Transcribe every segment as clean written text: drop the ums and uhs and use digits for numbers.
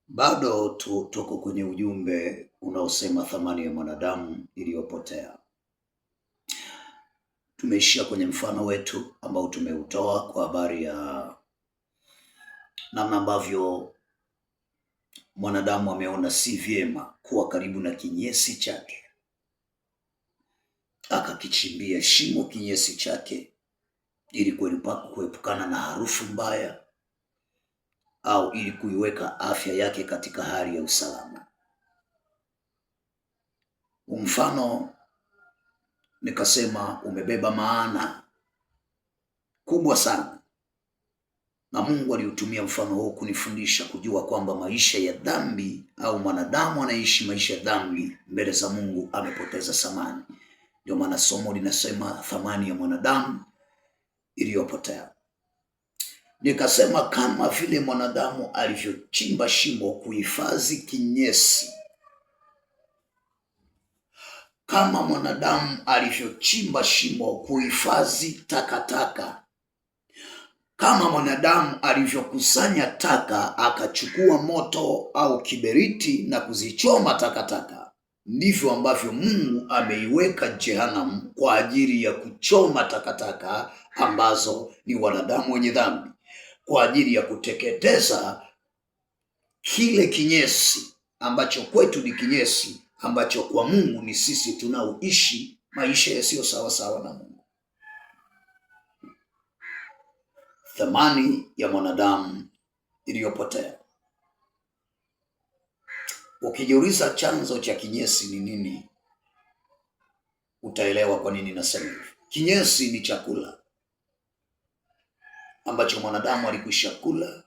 Bado tuko kwenye ujumbe unaosema thamani ya mwanadamu iliyopotea. Tumeishia kwenye mfano wetu ambao tumeutoa kwa habari ya namna ambavyo mwanadamu ameona si vyema kuwa karibu na kinyesi chake, akakichimbia shimo kinyesi chake ili kuepukana na harufu mbaya au ili kuiweka afya yake katika hali ya usalama. Mfano nikasema umebeba maana kubwa sana, na Mungu aliutumia mfano huu kunifundisha kujua kwamba maisha ya dhambi au mwanadamu anaishi maisha ya dhambi mbele za Mungu amepoteza thamani. Ndio maana somo linasema thamani ya mwanadamu iliyopotea. Nikasema kama vile mwanadamu alivyochimba shimo kuhifadhi kinyesi, kama mwanadamu alivyochimba shimo kuhifadhi takataka, kama mwanadamu alivyokusanya taka akachukua moto au kiberiti na kuzichoma takataka, ndivyo ambavyo Mungu ameiweka jehanamu kwa ajili ya kuchoma takataka ambazo ni wanadamu wenye dhambi, kwa ajili ya kuteketeza kile kinyesi ambacho kwetu ni kinyesi, ambacho kwa Mungu ni sisi tunaoishi maisha yasiyo sawa sawa na Mungu. Thamani ya mwanadamu iliyopotea. Ukijiuliza chanzo cha kinyesi ni nini, utaelewa kwa nini nasema hivi. Kinyesi ni chakula ambacho mwanadamu alikwisha kula,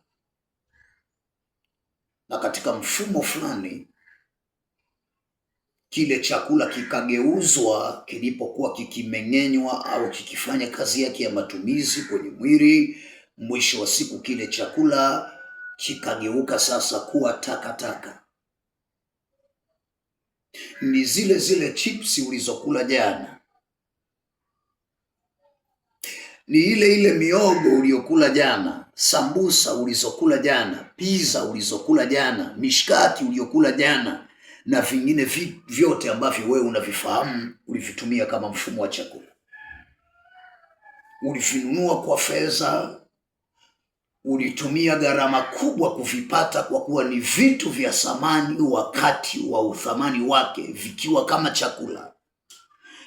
na katika mfumo fulani kile chakula kikageuzwa kilipokuwa kikimeng'enywa au kikifanya kazi yake ya matumizi kwenye mwili. Mwisho wa siku kile chakula kikageuka sasa kuwa takataka. Ni zile chipsi ulizokula jana, ni ile miogo uliyokula jana, sambusa ulizokula jana, pizza ulizokula jana, mishkaki uliyokula jana, na vingine vyote ambavyo wewe unavifahamu ulivitumia kama mfumo wa chakula. Ulivinunua kwa fedha, ulitumia gharama kubwa kuvipata kwa kuwa ni vitu vya thamani wakati wa uthamani wake vikiwa kama chakula.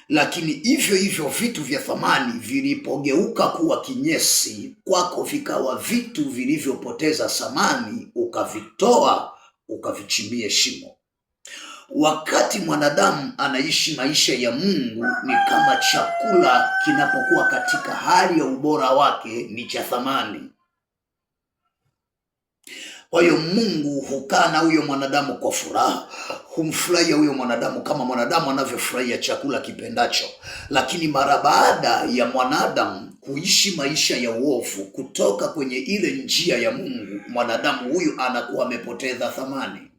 Lakini hivyo vitu vya thamani vilipogeuka kuwa kinyesi, kwako vikawa vitu vilivyopoteza thamani, ukavitoa ukavichimbia shimo. Wakati mwanadamu anaishi maisha ya Mungu ni kama chakula kinapokuwa katika hali ya ubora wake ni cha thamani. Kwa hiyo Mungu hukaa na huyo mwanadamu kwa furaha, humfurahia huyo mwanadamu kama mwanadamu anavyofurahia chakula kipendacho. Lakini mara baada ya mwanadamu kuishi maisha ya uovu, kutoka kwenye ile njia ya Mungu, mwanadamu huyu anakuwa amepoteza thamani.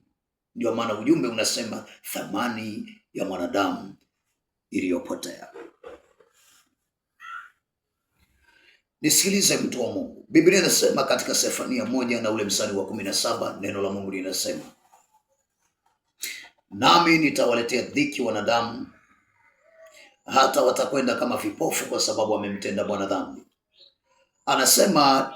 Ndio maana ujumbe unasema thamani ya mwanadamu iliyopotea. Nisikilize mtu wa Mungu. Biblia inasema katika Sefania 1 na ule mstari wa 17, neno la Mungu linasema, nami nitawaletea dhiki wanadamu, hata watakwenda kama vipofu kwa sababu wamemtenda Bwana dhambi. Anasema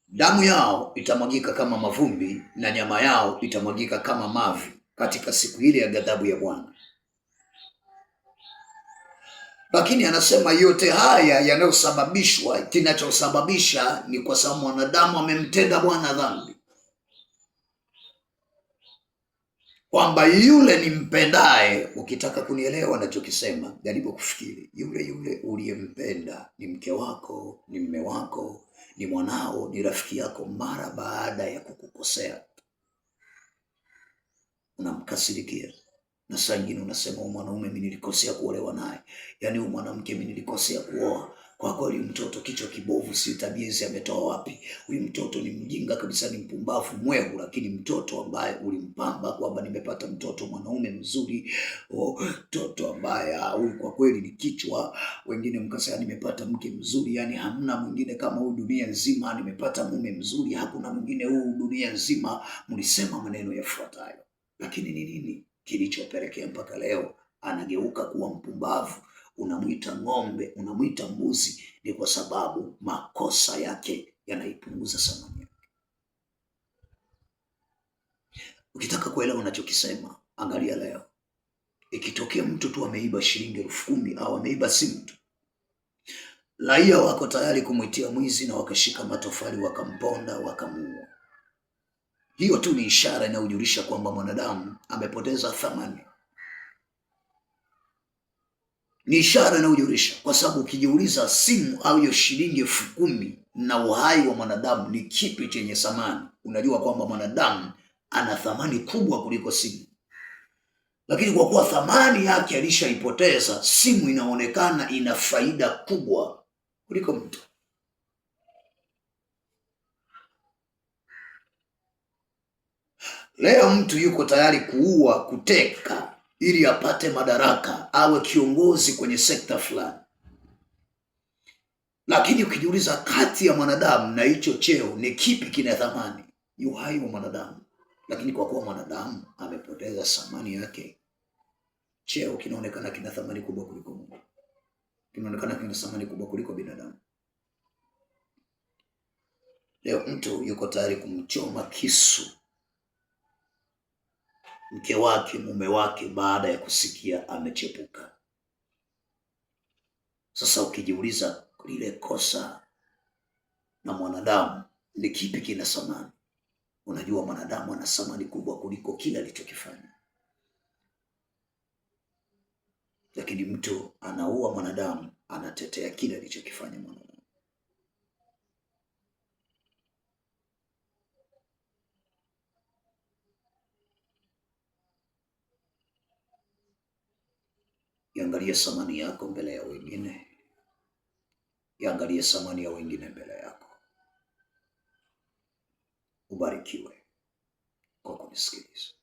damu yao itamwagika kama mavumbi na nyama yao itamwagika kama mavi katika siku ile ya ghadhabu ya Bwana. Lakini anasema yote haya yanayosababishwa, kinachosababisha ni kwa sababu mwanadamu amemtenda Bwana dhambi. Kwamba yule nimpendaye, ukitaka kunielewa nachokisema, jaribu kufikiri, yule uliyempenda ni mke wako, ni mume wako, ni mwanao, ni rafiki yako, mara baada ya kukukosea unamkasirikia. Na saa nyingine unasema mwanaume mimi nilikosea kuolewa naye, yaani mwanamke mimi nilikosea kuoa, Kwa kweli mtoto kichwa kibovu, si tabia hizi ametoa wapi? Huyu mtoto ni mjinga kabisa, ni mpumbavu mwehu. Lakini mtoto ambaye ulimpamba kwamba nimepata mtoto mwanaume mzuri, mtoto ambaye huyu kwa kweli ni kichwa, wengine mkasema nimepata mke mzuri, yani hamna mwingine kama huyu dunia nzima, nimepata mume mzuri, hakuna mwingine huu dunia nzima. Mlisema maneno yafuatayo, lakini ni nini kilichopelekea mpaka leo anageuka kuwa mpumbavu? Unamwita ng'ombe, unamwita mbuzi. Ni kwa sababu makosa yake yanaipunguza thamani yake. Ukitaka kuelewa unachokisema, angalia leo. Ikitokea mtu tu ameiba shilingi 10,000 au ameiba simu tu, raia wako tayari kumwitia mwizi na wakashika matofali wakamponda wakamuua. Hiyo tu ni ishara inayojulisha kwamba mwanadamu amepoteza thamani. Ni ishara inayojulisha, kwa sababu ukijiuliza simu au hiyo shilingi 10,000 na uhai wa mwanadamu ni kipi chenye thamani, unajua kwamba mwanadamu ana thamani kubwa kuliko simu. Lakini kwa kuwa thamani yake alishaipoteza, simu inaonekana ina faida kubwa kuliko mtu. Leo mtu yuko tayari kuua, kuteka ili apate madaraka, awe kiongozi kwenye sekta fulani. Lakini ukijiuliza kati ya mwanadamu na hicho cheo ni kipi kina thamani? Ni uhai wa mwanadamu. Lakini kwa kuwa mwanadamu amepoteza thamani yake, cheo kinaonekana kina thamani kubwa kuliko Mungu, kinaonekana kina thamani kubwa kuliko binadamu. Leo mtu yuko tayari kumchoma kisu mke wake, mume wake, baada ya kusikia amechepuka. Sasa ukijiuliza lile kosa na mwanadamu ni kipi kina thamani, unajua mwanadamu ana thamani kubwa kuliko kila alichokifanya. Lakini mtu anaua mwanadamu, anatetea kile alichokifanya mwanadamu. Iangalie thamani yako mbele ya wengine, iangalie thamani ya wengine mbele yako. Ubarikiwe kwa kunisikiliza.